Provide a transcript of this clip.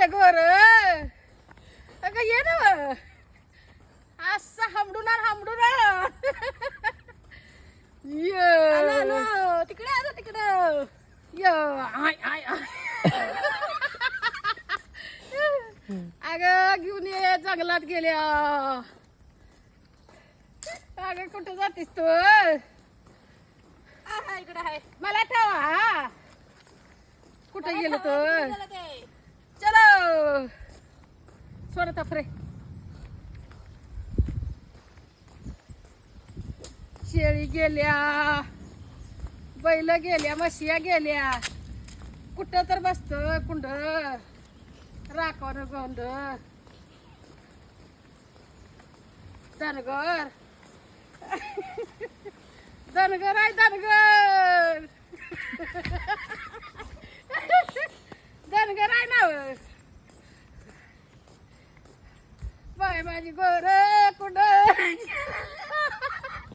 गोर अगं ये ना असं हमडून तिकडे आलो तिकडं आय आय अगं घेऊन ये जंगलात गेल्या अगं कुठं जातीस तू इकडे आहे मला ठेवा हा कुठं गेलो तू चलो सोडता फ्रे शेळी गेल्या बैल गेल्या म्हशिया गेल्या कुठं तर बसत कुंड राखवण गोंद धनगर धनगर आहे धनगर धनगर आहे ना बाय माझी गोर कुंड